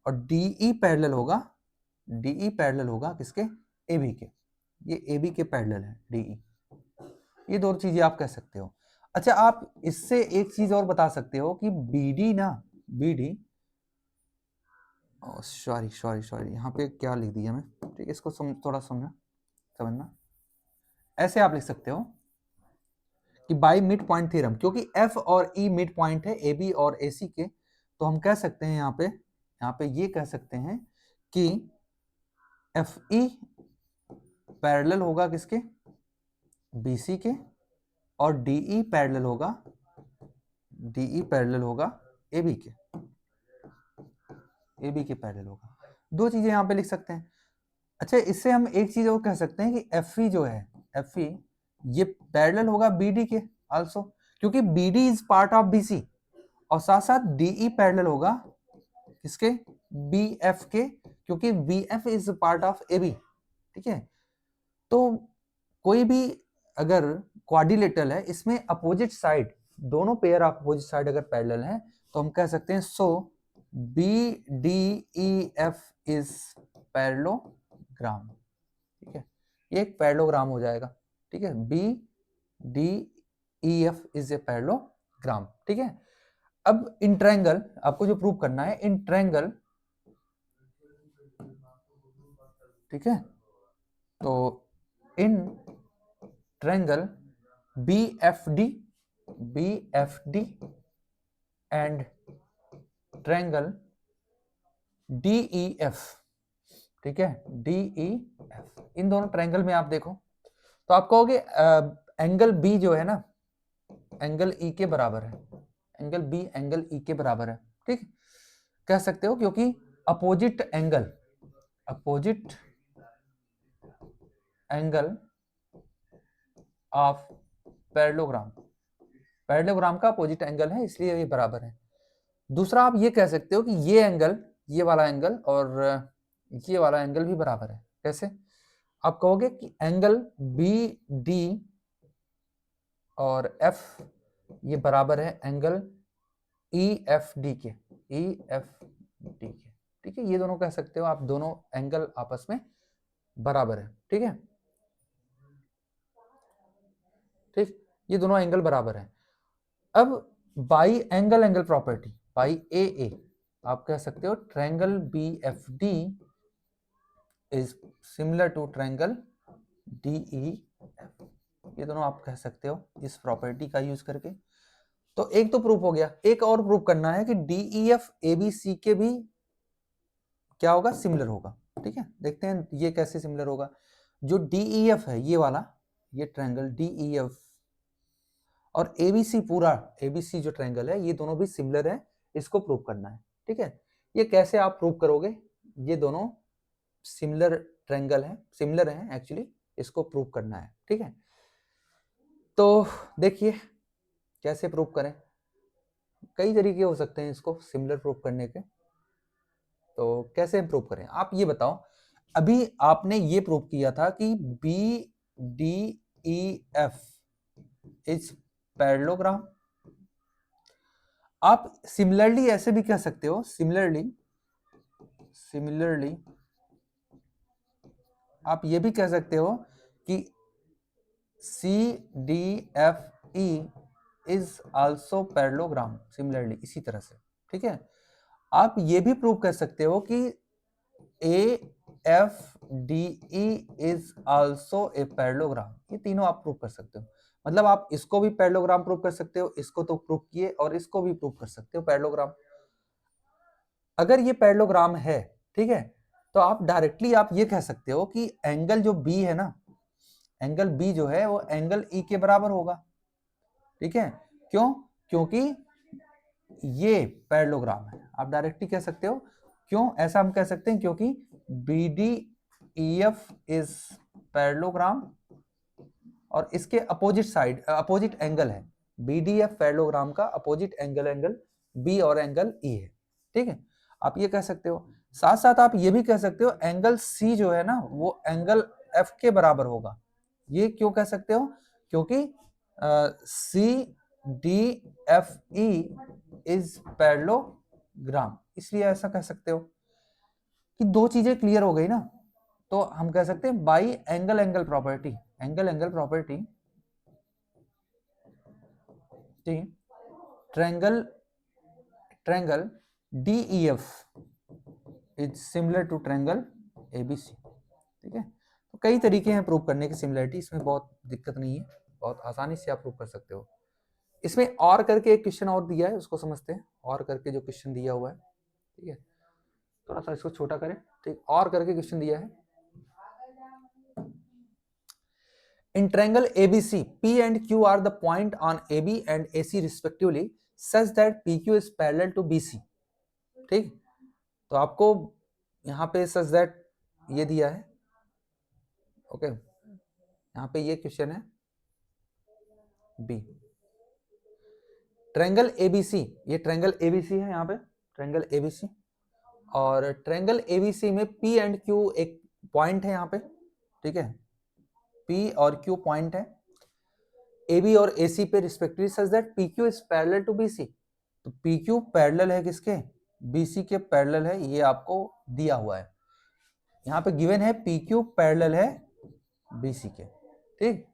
और DE पैरेलल होगा किसके? AB के। ये AB के पैरेलल है DE। ये दो चीजें आप कह सकते हो। अच्छा, आप इससे एक चीज और बता सकते हो कि BD ना, BD, सॉरी सॉरी सॉरी, यहाँ पे क्या लिख दिया मैं, ठीक है, इसको थोड़ा समझना। ऐसे आप लिख सकते हो कि बाई मिड पॉइंट थ्योरम, क्योंकि F और E मिड पॉइंट है AB और AC के, तो हम कह सकते हैं यहाँ पे ये कह सकते हैं कि FE पैरेलल होगा किसके, BC के, और DE पैरेलल होगा AB के, पैरेलल होगा। दो चीजें यहाँ पे लिख सकते हैं। अच्छा, इससे हम एक चीज और कह सकते हैं कि FE जो है, FE ये पैरेलल होगा BD के आल्सो, क्योंकि BD is part of BC, और साथ साथ DE पैरेलल होगा किसके, BF के, क्योंकि BF is part of AB। ठीक है, तो कोई भी अगर क्वाड्रिलेटरल है, इसमें अपोजिट साइड, दोनों पेयर ऑफ अपोजिट साइड अगर पैरेलल है, तो हम कह सकते हैं सो BDEF इज पैरेललोग्राम। ठीक है, ये एक पैरेललोग्राम हो जाएगा। ठीक है, BDEF इज ए पैरेललोग्राम। ठीक है, अब इन ट्रायंगल आपको जो प्रूव करना है, इन ट्रायंगल, ठीक है, तो in triangle BFD and triangle DEF, ठीक है, DEF, इन दोनों ट्रायंगल में आप देखो तो आप कहोगे एंगल B जो है ना, एंगल E के बराबर है, एंगल B एंगल E के बराबर है। ठीक, कह सकते हो, क्योंकि अपोजिट एंगल ऑफ पैरेललोग्राम का अपोजिट एंगल है, इसलिए ये बराबर है। दूसरा आप ये कह सकते हो कि ये एंगल, ये वाला एंगल और ये वाला एंगल भी बराबर है। कैसे? आप कहोगे कि एंगल BD और F ये बराबर है एंगल EFD के, ठीक है, ये दोनों कह सकते हो आप, दोनों एंगल आपस में बराबर है। ठीक है, ठीक, ये दोनों एंगल बराबर है। अब by angle property, by AA, आप कह सकते हो triangle BFD is similar to triangle DEF, ये दोनों आप कह सकते हो इस प्रॉपर्टी का यूज करके। तो एक तो प्रूफ हो गया, एक और प्रूफ करना है कि DEF ABC के भी क्या होगा, सिमिलर होगा। ठीक है, देखते हैं ये कैसे सिमिलर होगा। जो DEF है, ये वाला, ये ट्रायंगल DEF और ABC, पूरा ABC जो ट्रायंगल है, ये दोनों भी सिमिलर है, इसको प्रूव करना है। ठीक है, ये कैसे आप प्रूव करोगे, ये दोनों सिमिलर ट्रायंगल है, सिमिलर है एक्चुअली, इसको प्रूव करना है। ठीक है, तो देखिए कैसे प्रूव करें, कई तरीके हो सकते हैं इसको सिमिलर प्रूव करने के। तो कैसे प्रूव करें, आप ये बताओ। अभी आपने ये प्रूव किया था कि BDEF इज पैरेललोग्राम। आप सिमिलरली ऐसे भी कह सकते हो, सिमिलरली आप ये भी कह सकते हो कि CDFE is also parallelogram, similarly इसी तरह से। ठीक है, आप ये भी प्रूव कर सकते हो कि AFDE is also a parallelogram, ये तीनों आप प्रूव कर सकते हो। मतलब आप इसको भी पैरेललोग्राम प्रूव कर सकते हो, इसको तो प्रूव किए, और इसको भी प्रूव कर सकते हो पैरेललोग्राम। अगर ये पैरेललोग्राम है, ठीक है, तो आप डायरेक्टली आप ये कह सकते हो कि एंगल जो B है ना, एंगल B जो है वो एंगल E के बराबर होगा। ठीक है, क्यों? क्योंकि ये पैरेललोग्राम है, आप डायरेक्टली कह सकते हो। क्यों ऐसा हम कह सकते हैं? क्योंकि BDEF इज पैरेललोग्राम और इसके अपोजिट साइड, अपोजिट एंगल है। BDF पैरेललोग्राम का अपोजिट एंगल B और एंगल E है। ठीक है, आप ये कह सकते हो। साथ साथ आप ये भी कह सकते हो एंगल C जो है ना, वो एंगल F के बराबर होगा। ये क्यों कह सकते हो? क्योंकि CDFE इज पैरेललोग्राम, इसलिए ऐसा कह सकते हो। कि दो चीजें क्लियर हो गई ना, तो हम कह सकते हैं by angle property, triangle DEF is similar to triangle ABC। ठीक है, तो कई तरीके हैं प्रूव करने की सिमिलरिटी, इसमें बहुत दिक्कत नहीं है, बहुत आसानी से आप प्रूव कर सकते हो। इसमें और करके एक क्वेश्चन और दिया है, उसको समझते हैं। और करके जो क्वेश्चन दिया हुआ है, ठीक है, थोड़ा सा इसको छोटा करें। ठीक, और करके क्वेश्चन दिया है, in triangle ABC P and Q are the point on AB and AC respectively such that PQ is parallel to BC। ठीक, तो आपको यहाँ पे such that ये दिया है, ओके, यहाँ पे ये क्वेश्चन है B। ट्रायंगल ABC, ये ट्रायंगल ABC है, यहाँ पे ट्रायंगल ABC, और ट्रायंगल ABC में P एंड Q एक पॉइंट है यहाँ पे, ठीक है, P और Q पॉइंट है AB और AC पे respectively such that PQ is parallel to BC। तो PQ पैरेलल है किसके? BC के पैरेलल है, ये आपको दिया हुआ है, यहाँ पे गिवन है PQ पैरेलल है BC के। ठीक,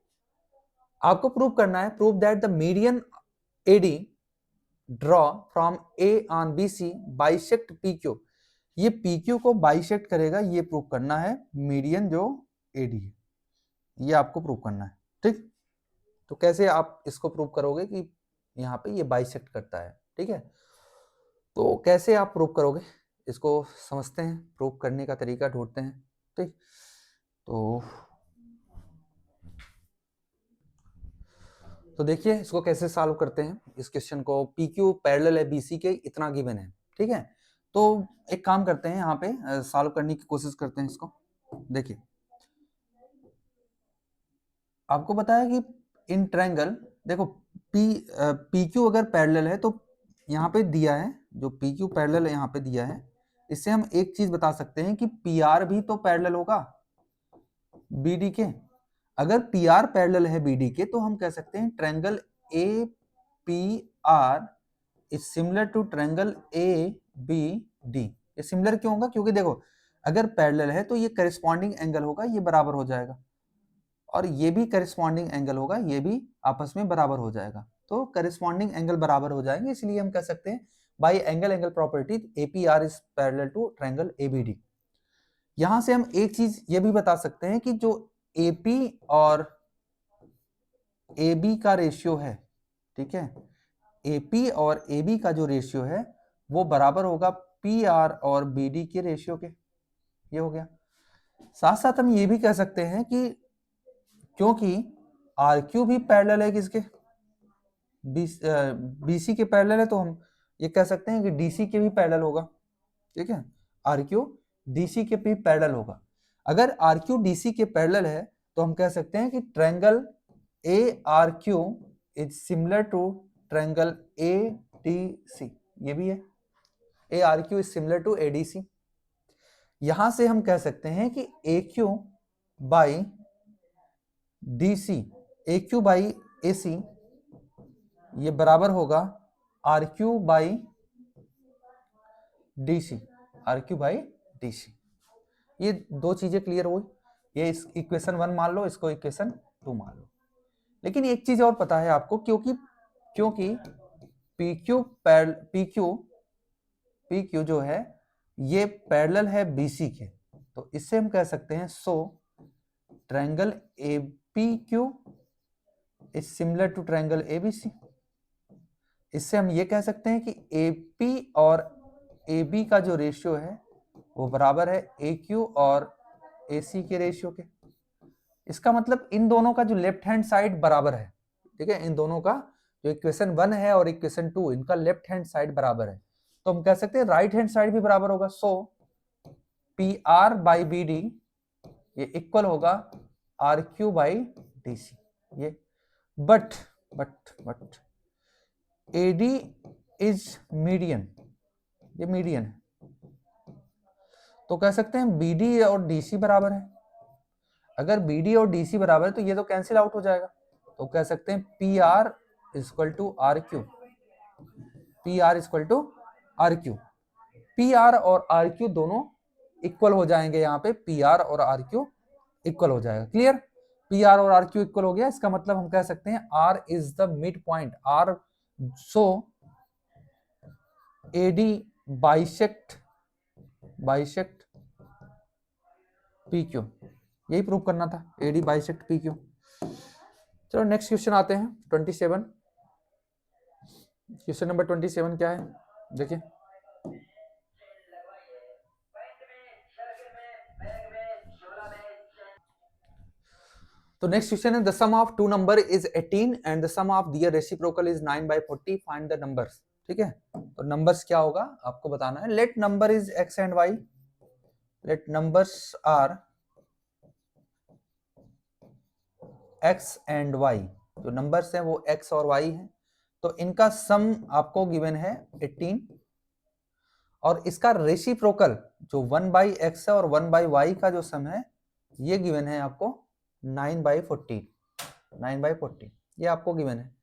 आपको प्रूव करना है, prove that the median AD draw from A on BC bisect PQ। ये PQ को बाइसेक्ट करेगा, ये प्रूव करना है, मीडियन जो AD है, ये आपको प्रूव करना है। ठीक, तो कैसे आप इसको प्रूव करोगे कि यहाँ पे ये बाइसेक्ट करता है? ठीक है, तो कैसे आप प्रूव करोगे इसको समझते हैं, प्रूव करने का तरीका ढूंढते हैं। ठीक, तो देखिए इसको कैसे सॉल्व करते हैं इस क्वेश्चन को। PQ पैरेलल है BC के, इतना गिवन है। ठीक है, तो एक काम करते हैं, यहाँ पे सॉल्व करने की कोशिश करते हैं इसको। देखिए आपको बताया कि इन ट्रायंगल, देखो PQ अगर पैरेलल है तो यहाँ पे दिया है, जो PQ पैरेलल यहाँ पे दिया है, इससे हम एक चीज बता सकते हैं कि PR भी तो पैरेलल होगा BD के। अगर PR पैरेलल है BD के तो हम कह सकते हैं triangle APR is similar to triangle ABD। ये सिमिलर क्यों होगा? क्योंकि देखो अगर पैरेलल है तो ये करेस्पॉन्डिंग एंगल होगा, ये बराबर हो जाएगा, और ये भी करेस्पॉन्डिंग एंगल होगा, ये भी आपस में बराबर हो जाएगा। तो करेस्पॉन्डिंग एंगल बराबर हो जाएंगे, इसलिए हम कह सकते हैं by angle property APR is parallel to triangle ABD। यहां से हम एक चीज ये भी बता सकते हैं कि जो AP और AB का रेशियो है, ठीक है, AP और AB का जो रेशियो है वो बराबर होगा PR और BD के रेशियो के। ये हो गया। साथ साथ हम ये भी कह सकते हैं कि क्योंकि RQ भी पैरेलल है किसके? BC के पैरेलल है, तो हम ये कह सकते हैं कि DC के भी पैरेलल होगा। ठीक है, RQ DC के भी पैरेलल होगा। अगर RQ DC के पैरेलल है तो हम कह सकते हैं कि triangle ARQ is similar to triangle ADC। ये भी है, ARQ is similar to ADC। यहां से हम कह सकते हैं कि AQ by DC, AQ by AC ये बराबर होगा RQ by DC, RQ by DC। ये दो चीजें क्लियर हुई, ये इस इक्वेशन 1 मान लो, इसको इक्वेशन 2 मान लो। लेकिन एक चीज और पता है आपको, क्योंकि PQ जो है ये पैरेलल है BC के, तो इससे हम कह सकते हैं so triangle APQ is similar to triangle ABC। इससे हम ये कह सकते हैं कि AP और AB का जो रेशियो है वो बराबर है AQ और AC के रेशियो के। इसका मतलब इन दोनों का जो लेफ्ट हैंड साइड बराबर है। ठीक है, इन दोनों का जो इक्वेशन 1 है और इक्वेशन 2, इनका लेफ्ट हैंड साइड बराबर है, तो हम कह सकते हैं राइट हैंड साइड भी बराबर होगा। सो PR बाई BD ये इक्वल होगा RQ बाई DC। ये बट AD इज मीडियन, ये मीडियन है, तो कह सकते हैं BD और DC बराबर है। अगर BD और DC बराबर है तो ये तो कैंसिल आउट हो जाएगा, तो कह सकते हैं PR equal to RQ, PR equal to RQ। PR और RQ दोनों इक्वल हो जाएंगे, यहाँ पे PR और RQ इक्वल हो जाएगा। क्लियर? PR और RQ इक्वल हो गया, इसका मतलब हम कह सकते हैं R is the mid point. R so AD bisect P Q, यही प्रूव करना था, एडी बाइसेक्ट पी क्यू। चलो नेक्स्ट क्वेश्चन आते हैं 27। क्वेश्चन नंबर 27 क्या है देखिए। तो नेक्स्ट क्वेश्चन है the sum of two number is 18 and the sum of their reciprocal is 9/40, find the numbers. ठीक है, तो नंबर्स क्या होगा आपको बताना है। Let number is x and y, let numbers are x and y, जो नंबर्स हैं वो x और y हैं, तो इनका सम आपको गिवन है 18 और इसका रेसिप्रोकल जो 1/x है और 1/y का जो सम है ये गिवन है आपको 9/40 ये आपको गिवन है।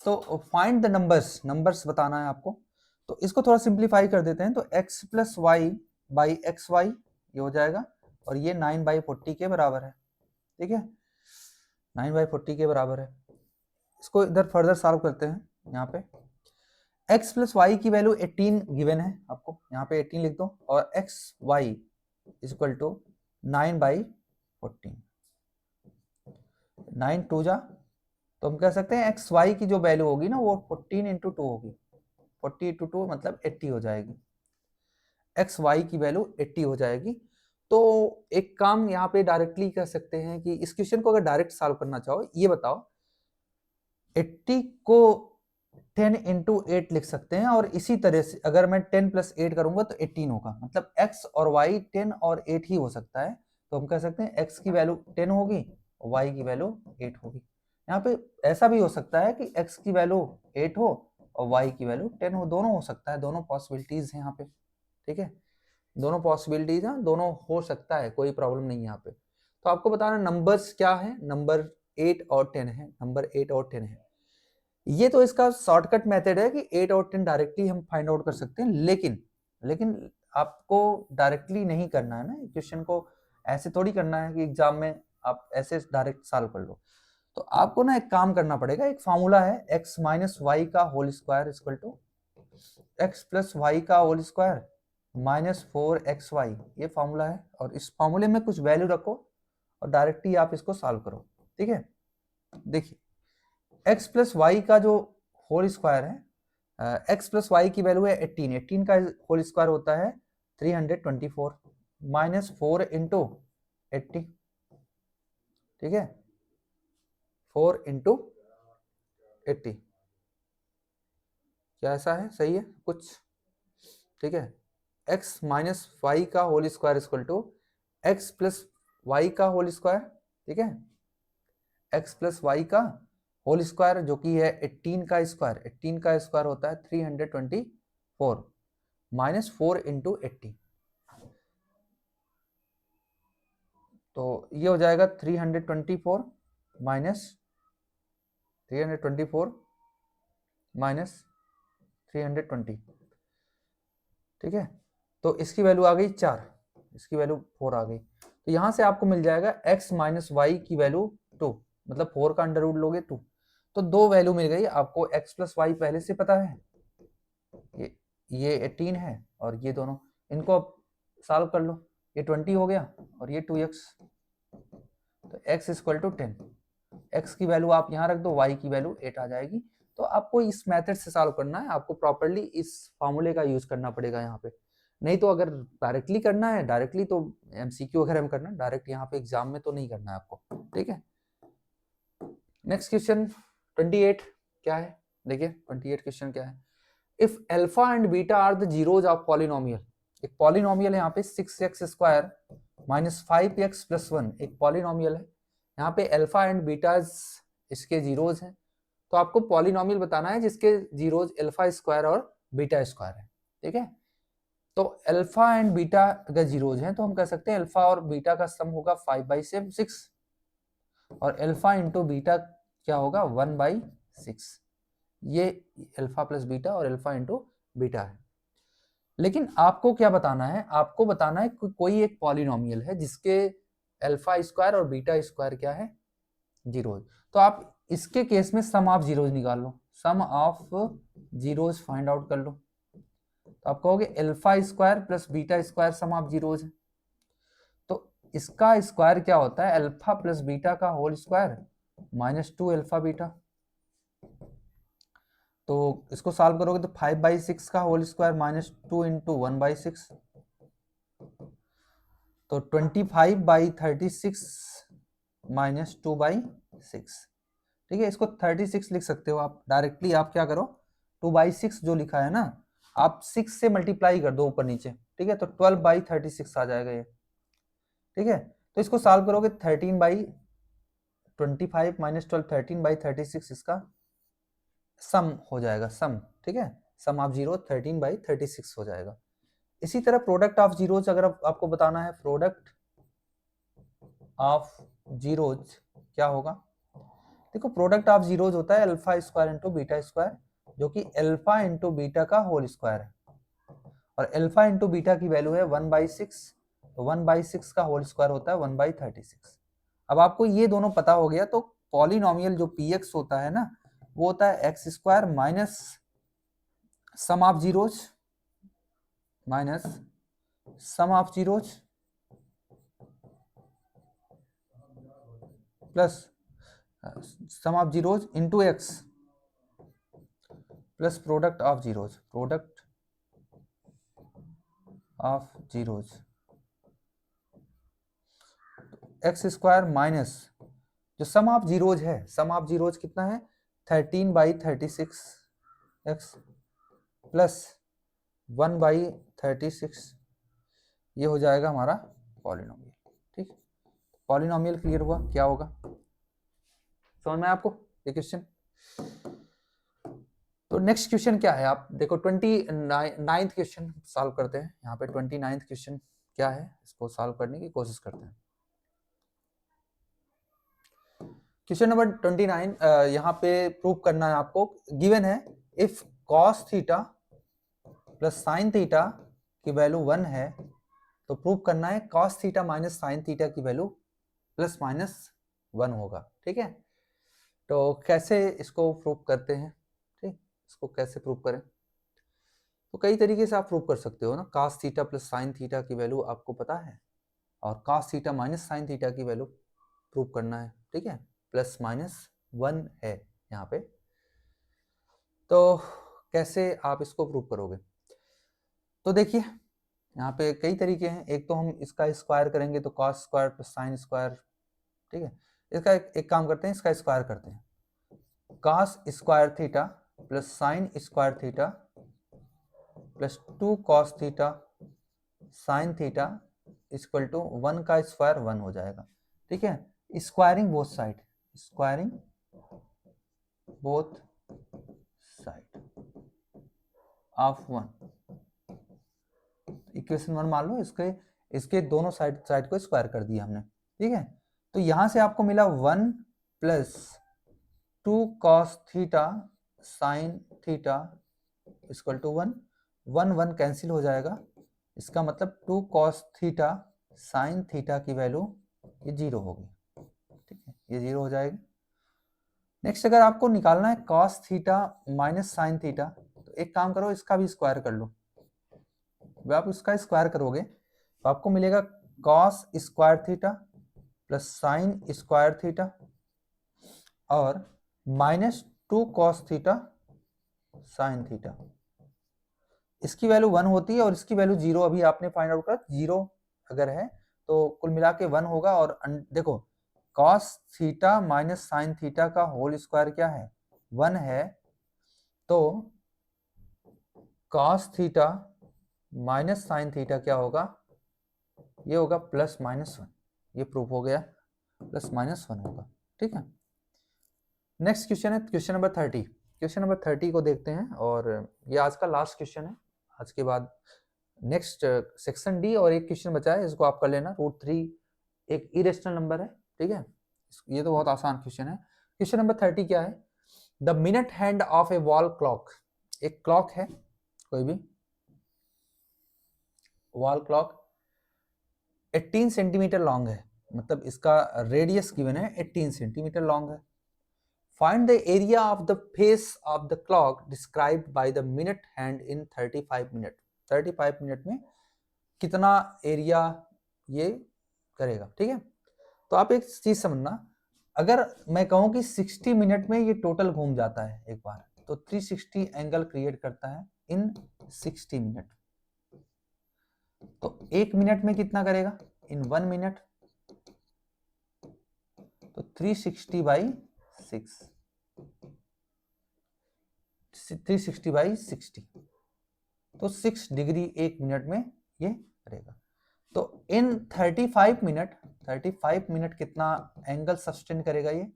तो फाइंड द नंबर्स, नंबर्स बताना है आपको। तो इसको थोड़ा सिंप्लीफाई कर देते हैं, तो x + y/xy ये हो जाएगा और ये 9/40 के बराबर है। ठीक है, 9/40 के बराबर है। इसको इधर फर्दर सॉल्व करते हैं। यहाँ पे x + y की वैल्यू 18 गिवन है आपको, यहाँ पे 18 लिख दो और xy = 9/14, 9 2 जा, तो हम कह सकते हैं एक्स वाई की जो वैल्यू होगी ना वो 14 × 2 होगी, 40 × 2 मतलब 80 हो जाएगी। एक्स वाई की वैल्यू 80 हो जाएगी। तो एक काम यहाँ पे डायरेक्टली कर सकते हैं कि इस क्वेश्चन को अगर डायरेक्ट सॉल्व करना चाहो, ये बताओ 80 को 10 × 8 लिख सकते हैं, और इसी तरह से अगर मैं 10 + 8 करूंगा तो 18 होगा, मतलब x और y 10 और 8 ही हो सकता है। तो हम कह सकते हैं x की वैल्यू 10 होगी और y की वैल्यू 8 होगी। यहाँ पे ऐसा भी हो सकता है कि x की वैल्यू 8 हो और y की वैल्यू 10 हो, दोनों हो सकता है, दोनों पॉसिबिलिटीज हैं यहाँ पे। ठीक है, दोनों पॉसिबिलिटीज हैं, दोनों हो सकता है, कोई प्रॉब्लम नहीं है यहाँ पे। तो आपको बताना नंबर्स क्या है, नंबर 8 और 10 है, नंबर 8 और 10 है। ये तो इसका शॉर्टकट मेथड है कि 8 और 10 डायरेक्टली हम फाइंड आउट कर सकते हैं, लेकिन आपको डायरेक्टली नहीं करना है ना क्वेश्चन को, ऐसे थोड़ी करना है कि एग्जाम में आप ऐसे डायरेक्ट सॉल्व कर लो। तो आपको ना एक काम करना पड़ेगा, एक फॉर्मूला है x - y का होल स्क्वायर = x + y का होल स्क्वायर -4xy, ये फॉर्मूला है। और इस फॉर्मूले में कुछ वैल्यू रखो और डायरेक्टली आप इसको सॉल्व करो। ठीक है, देखिए x + y का जो होल स्क्वायर है, x + y की वैल्यू है 18, 18 का होल स्क्वायर होता है 324 -4 × 80। ठीक है, 4 × 80, क्या ऐसा है, सही है कुछ? ठीक है, x - y का होल स्क्वायर = x + y का होल स्क्वायर। ठीक है, x + y का होल स्क्वायर जो कि है 18 का स्क्वायर, 18 का स्क्वायर होता है 324 -4 × 80, तो ये हो जाएगा 324 -320। ठीक है, तो इसकी वैल्यू आ गई 4, इसकी वैल्यू 4 आ गई। तो यहां से आपको मिल जाएगा x - y की वैल्यू 2, मतलब 4 का अंडर रूट लोगे 2, तो 2 वैल्यू मिल गई आपको। x + y पहले से पता है, ये 18 है और ये दोनों, इनको आप सॉल्व कर लो, ये 20 हो गया और ये 2x, तो x = 10, x की वैल्यू आप यहाँ रख दो, y की वैल्यू 8 आ जाएगी। तो आपको इस मेथड से सॉल्व करना है, आपको प्रॉपर्ली इस फॉर्मूले का यूज करना पड़ेगा यहाँ पे, नहीं तो अगर डायरेक्टली करना है, डायरेक्टली तो MCQ अगर हम करना, डायरेक्ट यहाँ पे एग्जाम में तो नहीं करना है आपको। ठीक है, नेक्स्ट क्वेश्चन 28 क्या है देखिए, 28 क्वेश्चन क्या है। If alpha and beta are the zeros of polynomial, एक पॉलिनोमियल है यहाँ पे 6x² - 5x + 1, एक पॉलिनोमियल है यहाँ पे, अल्फा एंड बीटा इसके जीरोज हैं। तो आपको पॉलिनोमियल बताना है जिसके जीरोज अल्फा स्क्वायर और बीटा स्क्वायर है। ठीक है, तो अल्फा एंड बीटा अगर जीरोज हैं तो हम कह सकते हैं अल्फा और बीटा का सम होगा 5/6 और अल्फा इंटू बीटा क्या होगा 1/6। ये अल्फा + बीटा और अल्फा इंटू बीटा है। लेकिन आपको क्या बताना है, आपको बताना है कोई एक पॉलिनोमियल है जिसके अल्फा स्क्वायर और बीटा स्क्वायर क्या है, जीरोज। तो आप इसके केस में सम ऑफ जीरोज निकाल लो, sum of zeros find out कर लो। तो आप कहोगे alpha square plus beta square sum of zeros है। तो इसका स्क्वायर क्या होता है, अल्फा प्लस बीटा का होल स्क्वायर -2 अल्फा बीटा। तो इसको सॉल्व करोगे तो 5/6 का होल स्क्वायर -2 इंटू 1/6, तो 25/36 -2/6। ठीक है, इसको 36 लिख सकते हो आप डायरेक्टली। आप क्या करो, 2/6 जो लिखा है ना, आप 6 से मल्टीप्लाई कर दो ऊपर नीचे। ठीक है, तो 12/36 आ जाएगा ये। ठीक है, तो इसको सॉल्व करोगे 13/25 -12 13/36 इसका सम हो जाएगा, सम। ठीक है, सम ऑफ जीरो 13/36 हो जाएगा। इसी तरह प्रोडक्ट ऑफ जीरोज अगर आपको बताना है, प्रोडक्ट ऑफ जीरोज क्या होगा। देखो, प्रोडक्ट ऑफ जीरोज होता है alpha square into beta square, जो कि अल्फा इंटू बीटा का होल स्क्वायर है। और अल्फा इंटू बीटा की वैल्यू है 1/6, तो 1/6 का होल स्क्वायर होता है 1/36। अब आपको ये दोनों पता हो गया, तो पॉलिनोमियल जो px होता है ना, वो होता है x square minus sum of zeros minus sum of zeros plus sum of zeros into x plus product of zeros, product of zeros x square minus जो सम ऑफ जीरोज है, सम of zeros कितना है 13/36 x plus 1/36, ये हो जाएगा हमारा polynomial. ठीक, polynomial clear हुआ क्या होगा, समझ में आपको ये क्वेश्चन। तो नेक्स्ट क्वेश्चन क्या है, आप देखो 29th क्वेश्चन सॉल्व करते हैं। यहाँ पे 29th क्वेश्चन क्या है, इसको सॉल्व करने की कोशिश करते हैं। क्वेश्चन नंबर 29 यहाँ पे प्रूव करना है आपको। गिवन है if cos theta plus sign theta की वैल्यू 1 है, तो प्रूव करना है cos theta minus sign theta की वैल्यू +/1 होगा। ठीक है, तो कैसे इसको प्रूव करते हैं, ठीक, इसको कैसे प्रूव करें। तो कई तरीके से आप प्रूव कर सकते हो ना। cos theta plus sign theta की वैल्यू आपको पता है, और cos theta minus sign theta की वैल्यू प्रूव करना है। ठीक है, +/1 है यहाँ पे। तो कैसे आप इसको प्रूव करोगे, तो देखिए यहाँ पे कई तरीके हैं। एक तो हम इसका स्क्वायर करेंगे, तो cos square plus sine square. ठीक है, इसका एक काम करते हैं, इसका स्क्वायर करते हैं। cos square theta plus sine square theta plus 2 cos theta sine theta equal to 1 का स्क्वायर 1 हो जाएगा। ठीक है, squaring both side, squaring both side of 1, equation 1 मान लो। इसके दोनों साइड को स्क्वायर कर दिया हमने। ठीक है, तो यहां से आपको मिला 1 plus 2 cos theta sine theta equal to 1, 1 cancel हो जाएगा। इसका मतलब 2 cos थीटा साइन थीटा की वैल्यू ये 0 होगी। ठीक है, ये 0 हो जाएगी। नेक्स्ट अगर आपको निकालना है cos theta minus sine theta, तो एक काम करो, इसका भी स्क्वायर कर लो। जब आप इसका स्क्वायर करोगे तो आपको मिलेगा cos square theta plus sine square theta और -2 cos थीटा साइन थीटा। इसकी वैल्यू 1 होती है और इसकी वैल्यू 0 अभी आपने फाइंड आउट करा। 0 अगर है तो कुल मिला के 1 होगा। और देखो cos theta minus sine theta का होल स्क्वायर क्या है 1 है, तो cos theta minus sine theta क्या होगा, ये होगा +/1। ये प्रूफ हो गया, +/1 होगा। ठीक है, नेक्स्ट क्वेश्चन है क्वेश्चन नंबर 30। क्वेश्चन नंबर 30 को देखते हैं, और ये आज का लास्ट क्वेश्चन है। आज के बाद नेक्स्ट सेक्शन डी और एक क्वेश्चन बचा है, इसको आप कर लेना। √3 एक इरेशनल नंबर है। ठीक है, ये तो बहुत आसान क्वेश्चन है। क्वेश्चन नंबर 30 क्या है, the minute hand of A wall clock. एक क्लॉक है कोई भी वॉल क्लॉक 18 सेंटीमीटर लॉन्ग है, मतलब इसका रेडियस गिवन है 18 सेंटीमीटर लॉन्ग है। Find the area of the face of the clock described by the minute hand in 35 minute. 35 minute में कितना एरिया ये करेगा, ठीक है। तो आप एक चीज समझना, अगर मैं कहूं कि 60 मिनट में ये टोटल घूम जाता है एक बार, तो 360 एंगल क्रिएट करता है इन 60 मिनट। तो एक मिनट में कितना करेगा इन 1 मिनट, तो 360 बाई 6, 360 बाई 60, तो 6 डिग्री एक मिनट में ये करेगा। तो इन 35 मिनट कितना एंगल सस्टेन करेगा ये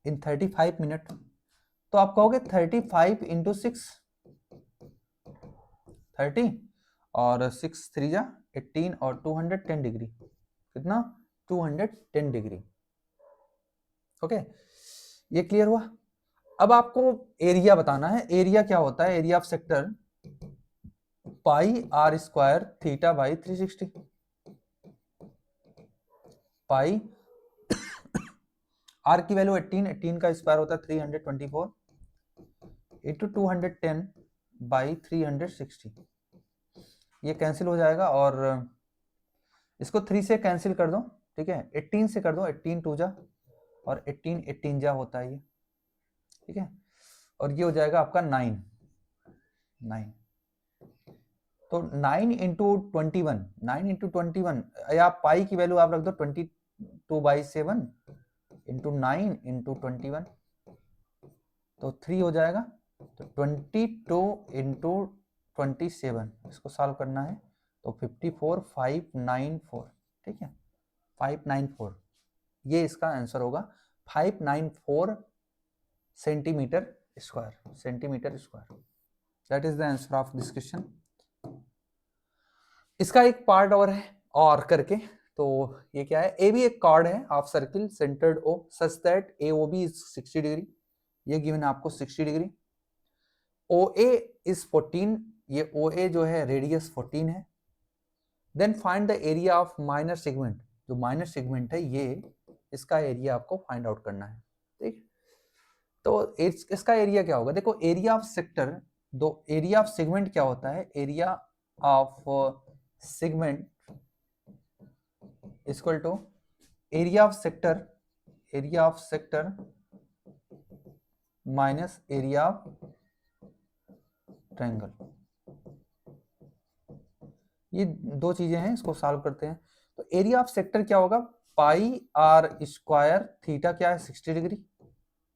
इन 35 मिनट। तो आप कहोगे 35 इंटू 6, 30 और 6 3 जा 18 और 210 डिग्री, कितना 210 डिग्री। ओके, ये क्लियर हुआ। अब आपको एरिया बताना है। एरिया क्या होता है? Area of sector pi r square theta by 360, pi r की वैल्यू 18 का स्क्वायर होता है 324 इंटू 210 बाई 360, ये कैंसिल हो जाएगा और इसको 3 से कैंसिल कर दो, ठीक है। 18 से कर दो, 18 2 जा और 18 जा होता है ये, ठीक है। और ये हो जाएगा आपका 9। तो 9 इंटू 21, 9 इंटू 21 या पाई की वैल्यू आप रख दो 22/7 इंटू 9 इंटू 21, तो 3 हो जाएगा। तो 22 इंटू 27 इसको सॉल्व करना है तो 54594, ठीक है, 594, ये इसका आंसर होगा 594 centimetre square. That is the answer of this question. इसका एक पार्ट और है और करके, तो ये क्या है? ए भी एक कॉर्ड है of circle centred O such that A O B is 60 degree, ये गिवन है आपको 60 डिग्री। ओ ए इज 14, ये ओ ए जो है रेडियस 14 है। Then find the area of minor segment, जो माइनर सेगमेंट है ये, इसका एरिया आपको फाइंड आउट करना है, ठीक। तो इसका एरिया क्या होगा? देखो एरिया ऑफ सेक्टर, दो एरिया ऑफ सेगमेंट क्या होता है? Area of segment equal to area of sector minus area of triangle. ये दो चीजें हैं, इसको सॉल्व करते हैं। तो एरिया ऑफ सेक्टर क्या होगा? पाई आर स्क्वायर थीटा क्या है 60 डिग्री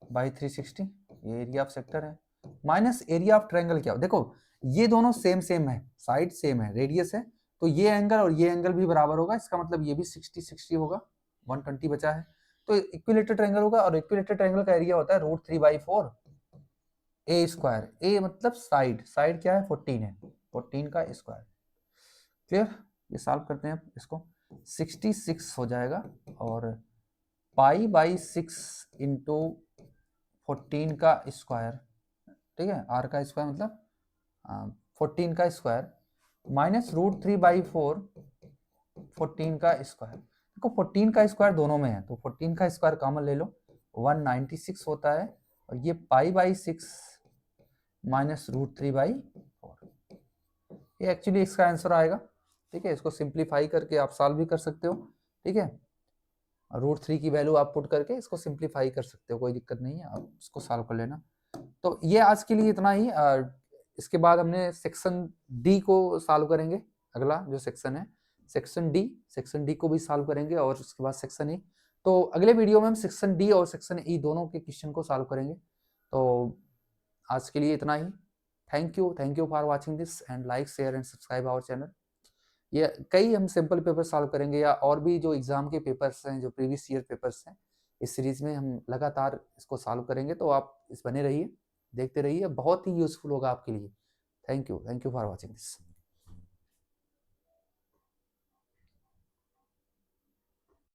बाई 360, ये एरिया ऑफ सेक्टर है, माइनस एरिया ऑफ ट्रायंगल क्या हो? देखो ये दोनों सेम है, साइड सेम है, रेडियस है, तो ये एंगल और ये एंगल भी बराबर होगा, इसका मतलब ये भी 60 होगा, 120 बचा है, तो इक्विलेटरल ट्रायंगल होगा। और इक्विलेटरल ट्रायंगल का एरिया होता है √3/4 ए स्क्वायर, ए मतलब साइड क्या है 14 है, 14 का स्क्वायर। क्लियर? ये सॉल्व करते हैं इसको, 66 हो जाएगा और पाई/6 इंटू 14 का स्क्वायर, ठीक है, आर का स्क्वायर मतलब 14 का स्क्वायर माइनस √3/4 14 का स्क्वायर। देखो 14 का स्क्वायर दोनों में है, तो 14 का स्क्वायर कॉमन ले लो, 196 होता है, और ये पाई/6 माइनस √3/4, ये एक्चुअली इसका आंसर आएगा, ठीक है। इसको सिंप्लीफाई करके आप सॉल्व भी कर सकते हो, ठीक है। √3 की वैल्यू आप पुट करके इसको सिंप्लीफाई कर सकते हो, कोई दिक्कत नहीं है, आप इसको सॉल्व कर लेना। तो ये आज के लिए इतना ही। इसके बाद हमने सेक्शन डी को सॉल्व करेंगे, अगला जो सेक्शन है सेक्शन डी को भी सॉल्व करेंगे, और उसके बाद सेक्शन ई। तो अगले वीडियो में हम सेक्शन डी और सेक्शन ई दोनों के क्वेश्चन को सॉल्व करेंगे। तो आज के लिए इतना ही। Thank you for watching this and like share and subscribe our channel. ये कई हम सिंपल पेपर सॉल्व करेंगे, या और भी जो एग्जाम के पेपर्स हैं, जो प्रीवियस ईयर पेपर्स हैं, इस सीरीज में हम लगातार इसको सॉल्व करेंगे। तो आप इस बने रहिए, देखते रहिए, बहुत ही यूजफुल होगा आपके लिए। Thank you for watching this.